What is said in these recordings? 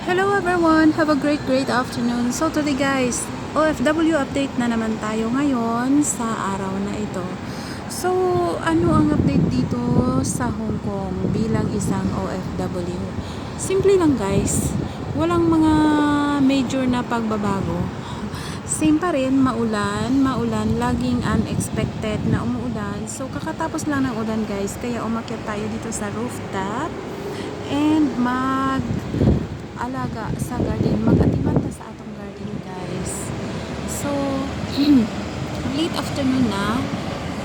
Hello everyone! Have a great afternoon. So today guys, OFW update na naman tayo ngayon sa araw na ito. So ano ang update dito sa Hong Kong bilang isang OFW? Simple lang guys, walang mga major na pagbabago. Same pa rin, maulan, laging unexpected na umuulan. So kakatapos lang ng ulan guys, kaya umakyat tayo dito sa rooftop and alaga sa garden, mag-atimanta sa atong garden guys. So late afternoon na,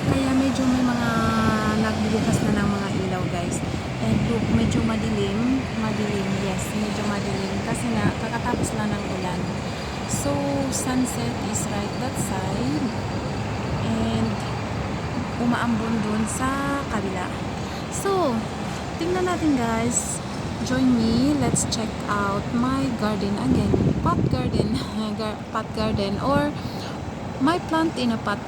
kaya medyo may mga nagbubukas na ng mga ilaw guys. And look, medyo madilim, yes, medyo madilim kasi nga kakatapos lang ng ulan. So sunset is right that side and umaambon dun sa kabila. So tingnan natin guys, join me, let's check out my garden again. Pot garden or my plant in a pot.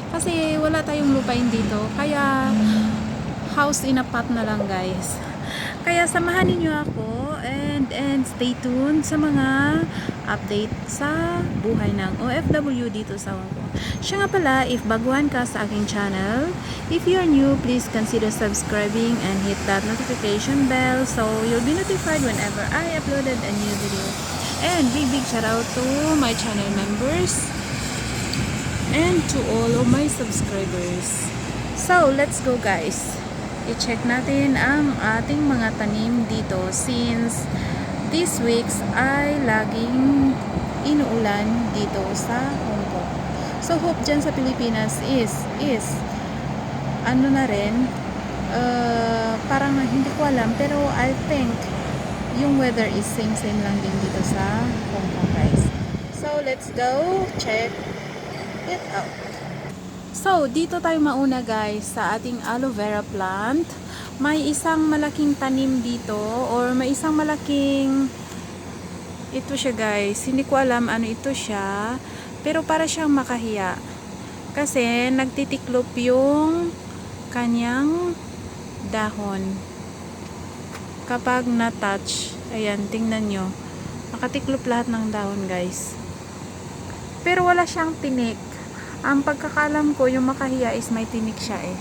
Kasi wala tayong lupain dito, kaya house in a pot na lang guys. Kaya samahan niyo ako and stay tuned sa mga update sa buhay ng OFW dito sa Hong Kong. Siya nga pala, if baguhan ka sa aking channel, if you're new, please consider subscribing and hit that notification bell so you'll be notified whenever I uploaded a new video. And big shout out to my channel members and to all of my subscribers. So let's go guys, i-check natin ang ating mga tanim dito since these weeks ay laging inuulan dito sa Hong Kong. So hope dyan sa Pilipinas is ano na rin, parang hindi ko alam, pero I think yung weather is same lang din dito sa Hong Kong guys. So let's go check it out. So dito tayo mauna guys sa ating aloe vera plant. May isang malaking tanim dito or may isang malaking ito siya guys, hindi ko alam ano ito siya, pero para siyang makahiya kasi nagtitiklop yung kanyang dahon kapag na-touch. Ayan, tingnan nyo, nakatiklop lahat ng dahon guys, pero wala siyang tinik. Ang pagkakalam ko yung makahiya is may tinik siya eh.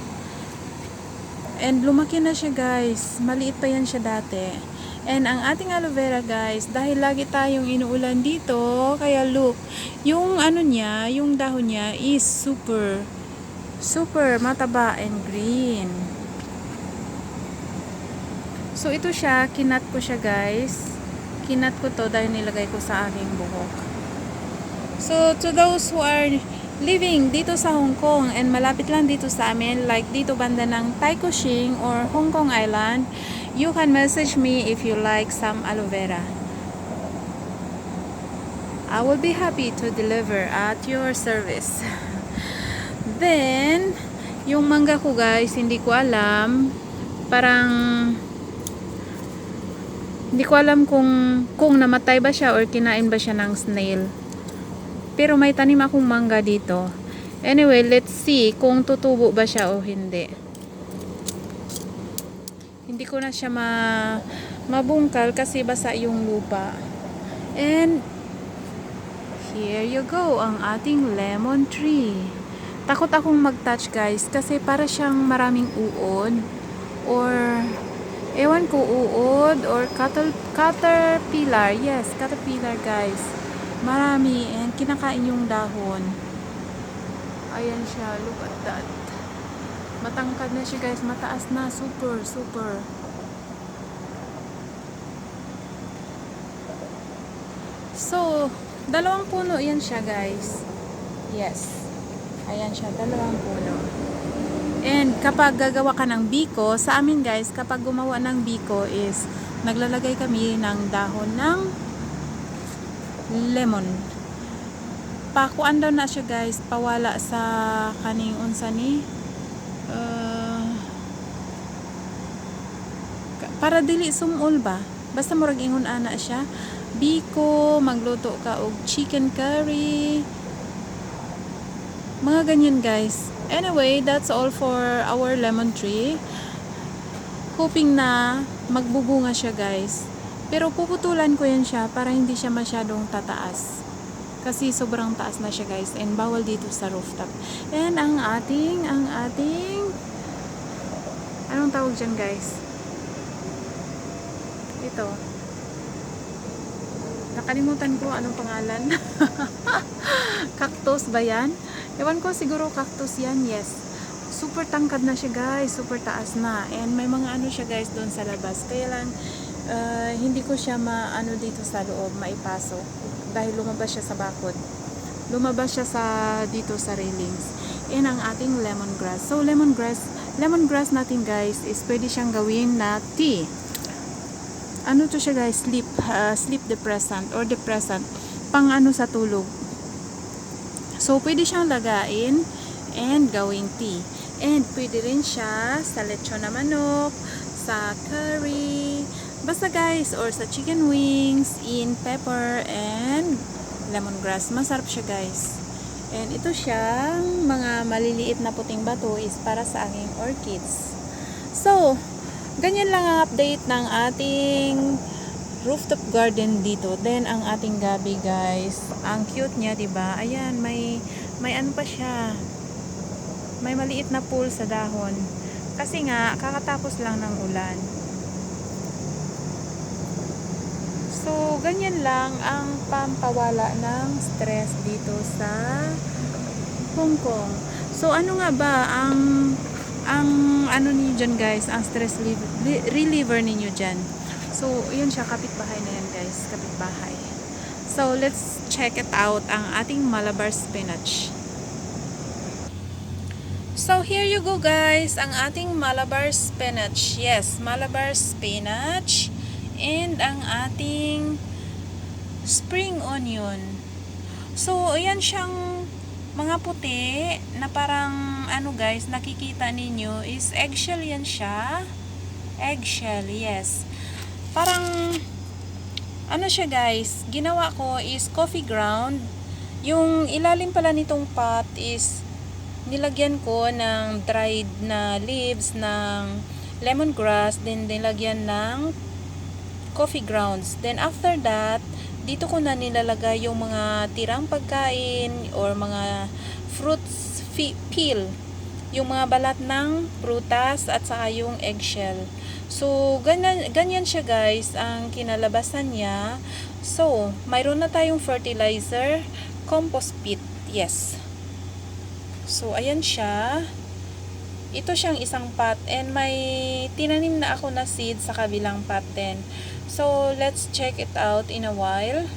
And lumaki na siya guys. Maliit pa yan siya dati. And ang ating aloe vera guys, dahil lagi tayong inuulan dito, kaya look, yung ano niya, yung dahon niya is super mataba and green. So ito siya, kinat ko siya guys. Kinat ko to dahil nilagay ko sa aking buhok. So to those who are living dito sa Hong Kong and malapit lang dito sa amin, like dito banda ng Tai Kung or Hong Kong Island, you can message me if you like some aloe vera. I will be happy to deliver at your service. Then yung mangga ko guys, hindi ko alam, parang hindi ko alam kung namatay ba siya or kinain ba siya ng snail. Pero may tanim akong mangga dito. Anyway, let's see kung tutubo ba siya o hindi. Hindi ko na siya mabungkal kasi basa yung lupa. And here you go, ang ating lemon tree. Takot akong mag-touch guys kasi para siyang maraming uod or ewan ko, uod or caterpillar. Yes, caterpillar guys. Marami and kinakain yung dahon. Ayan siya, look at that. Matangkad na siya guys, mataas na, super. So dalawang puno yan siya guys. Yes, ayan siya, dalawang puno. And kapag gagawa ka ng biko, sa amin guys, kapag gumawa ng biko is naglalagay kami ng dahon ng lemon. Pakuan daw na siya guys, pawala sa kaning unsa ni para dili sumol ba, basta murag ingon ana siya biko, magluto ka og chicken curry, mga ganyan guys. Anyway, that's all for our lemon tree. Hoping na magbubunga siya guys. Pero puputulan ko yan siya para hindi siya masyadong tataas. Kasi sobrang taas na siya guys. And bawal dito sa rooftop. And ang ating, anong tawag dyan guys? Ito. Nakalimutan ko anong pangalan. Cactus ba yan? Ewan ko, siguro cactus yan. Yes. Super tangkad na siya guys. Super taas na. And may mga ano siya guys doon sa labas. Kaya lang, hindi ko siya maano dito sa loob, maipasok. Dahil lumabas siya sa bakod. Lumabas siya sa dito sa railings. And ang ating lemongrass. So lemongrass natin guys is pwede siyang gawin na tea. Ano to siya guys? Sleep depressant or depressant. Pang ano sa tulog. So pwede siyang lagain and gawing tea. And pwede rin siya sa lechon na manok, sa curry, basta guys, or sa chicken wings, in pepper and lemongrass. Masarap siya guys. And ito siyang mga maliliit na puting bato is para sa aking orchids. So, ganyan lang ang update ng ating rooftop garden dito. Then, ang ating gabi guys. Ang cute niya, diba? Ayan, may ano pa siya. May maliit na pool sa dahon. Kasi nga, kakatapos lang ng ulan. So, ganyan lang ang pampawala ng stress dito sa Hong Kong. So, ano nga ba ang ano niyo dyan guys, ang stress reliever ninyo dyan? So, yun siya, kapitbahay na yan guys, kapitbahay. So, let's check it out, ang ating Malabar spinach. So, here you go guys, ang ating Malabar spinach. Yes, Malabar spinach. And ang ating spring onion. So, ayan siyang mga puti na parang ano guys, nakikita ninyo is eggshell yan siya. Eggshell, yes. Parang ano siya guys, ginawa ko is coffee ground. Yung ilalim pala nitong pot is nilagyan ko ng dried na leaves ng lemongrass, then nilagyan ng coffee grounds. Then after that, dito ko na nilalagay yung mga tirang pagkain or mga fruits peel, yung mga balat ng prutas at saka yung eggshell. So ganyan siya guys ang kinalabasan niya. So mayroon na tayong fertilizer, compost pit. Yes. So ayan siya. Ito siyang isang pot and may tinanim na ako na seed sa kabilang pot din. So, let's check it out in a while.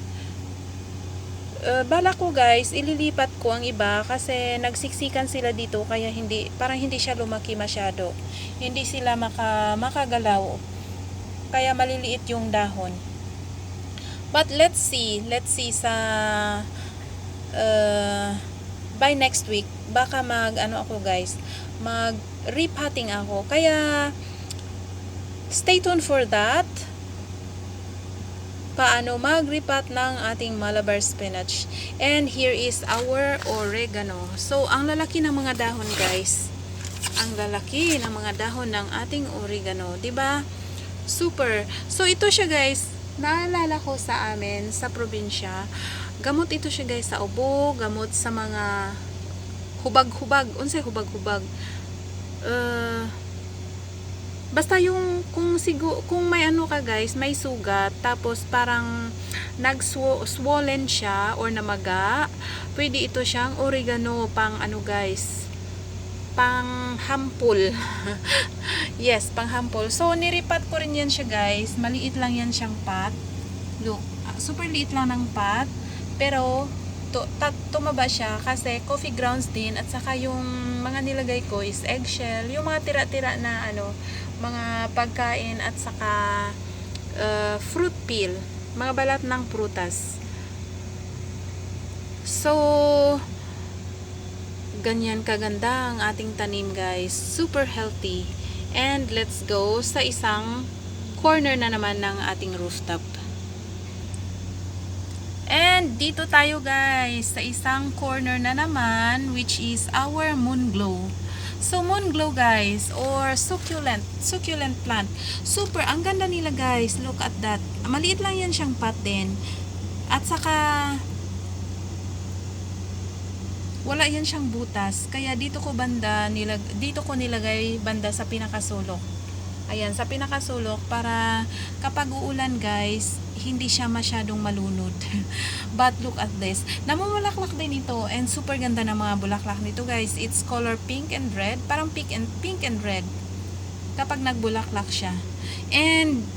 Bala ko guys, ililipat ko ang iba kasi nagsiksikan sila dito kaya parang hindi siya lumaki masyado. Hindi sila makagalaw. Kaya maliliit yung dahon. But let's see sa by next week, baka ako guys, repotting ako. Kaya stay tuned for that. Paano mag-repot ng ating Malabar spinach. And here is our oregano. So, ang lalaki ng mga dahon guys. Ang lalaki ng mga dahon ng ating oregano. 'Di ba? Super. So, ito siya guys. Naalala ko sa amin, sa probinsya. Gamot ito siya guys sa ubo. Gamot sa mga hubag-hubag. Unsay hubag-hubag? Basta yung kung may ano ka guys, may sugat, tapos parang swollen siya or namaga, pwede ito siyang oregano pang ano guys, pang hampul. Yes, pang hampul. So niripat ko rin yan siya guys. Maliit lang yan siyang pot. Look, super liit lang ng pot, pero tumaba siya kasi coffee grounds din at saka yung mga nilagay ko is eggshell, yung mga tira-tira na mga pagkain at saka fruit peel, mga balat ng prutas. So ganyan kaganda ang ating tanim guys, super healthy. And let's go sa isang corner na naman ng ating rooftop. And dito tayo guys sa isang corner na naman, which is our moon glow. So moon glow guys, or succulent plant. Super, ang ganda nila guys. Look at that. Maliit lang yan siyang pot din. At saka wala yan siyang butas. Kaya dito ko nilagay banda sa pinakasulok. Ayan, sa pinakasulok para kapag uulan guys, hindi siya masyadong malunod. But look at this. Namumulaklak din ito and super ganda ng mga bulaklak nito guys. It's color pink and red. Parang pink and red kapag nagbulaklak siya. And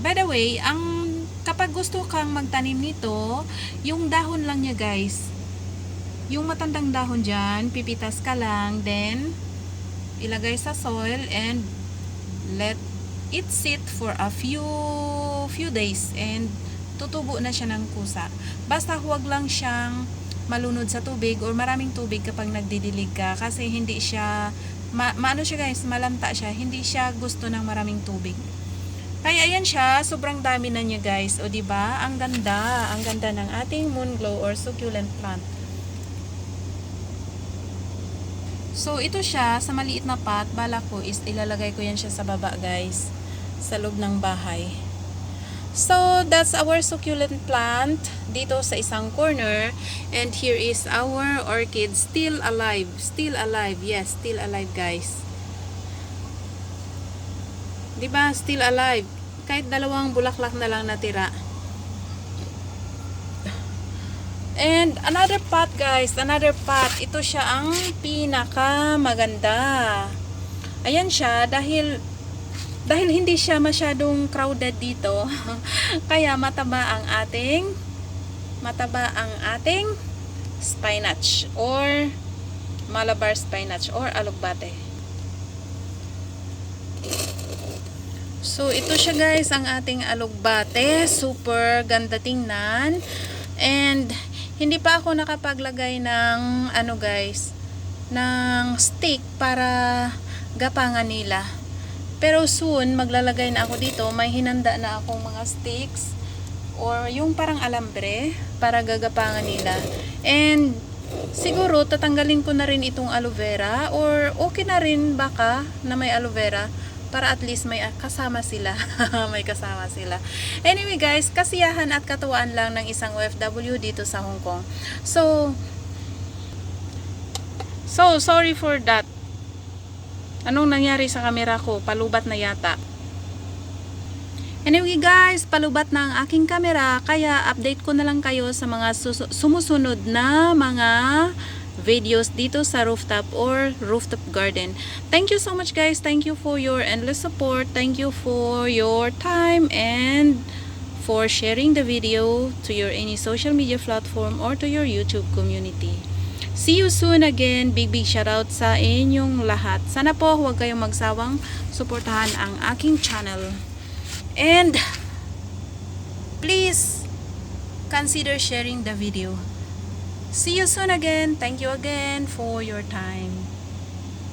by the way, kapag gusto kang magtanim nito, yung dahon lang niya guys. Yung matandang dahon dyan, pipitas ka lang, then ilagay sa soil and let it sit for a few days and tutubo na siya ng kusa. Basta huwag lang siyang malunod sa tubig or maraming tubig kapag nagdidilig ka kasi hindi siya maano siya guys, malanta siya, hindi siya gusto ng maraming tubig. Kaya ayan siya, sobrang dami na niya guys. O di ba? Ang ganda ng ating moon glow or succulent plant. So, ito siya, sa maliit na pot, bala ko is ilalagay ko yan siya sa baba guys, sa loob ng bahay. So, that's our succulent plant dito sa isang corner. And here is our orchid, still alive. Yes, still alive guys. Diba? Still alive. Kahit 2 bulaklak na lang natira. And another pot guys, ito siya ang pinaka maganda. Ayan siya dahil hindi siya masyadong crowded dito. Kaya mataba ang ating spinach or Malabar spinach or alugbate. So ito siya guys, ang ating alugbate. Super ganda tingnan. And hindi pa ako nakapaglagay ng ng stick para gapangan nila. Pero soon maglalagay na ako dito. May hinanda na akong mga sticks or yung parang alambre para gagapangan nila. And siguro tatanggalin ko na rin itong aloe vera or okay na rin baka na may aloe vera para at least may kasama sila. May kasama sila. Anyway guys, kasiyahan at katuwaan lang ng isang OFW dito sa Hong Kong. So sorry for that. Anong nangyari sa camera ko? Palubat na yata. Anyway guys, palubat na ang aking camera. Kaya update ko na lang kayo sa mga sumusunod na mga videos dito sa rooftop or rooftop garden. Thank you so much guys. Thank you for your endless support. Thank you for your time and for sharing the video to your any social media platform or to your YouTube community. See you soon again. Big shout out sa inyong lahat. Sana po huwag kayong magsawang suportahan ang aking channel. And please consider sharing the video. See you soon again. Thank you again for your time.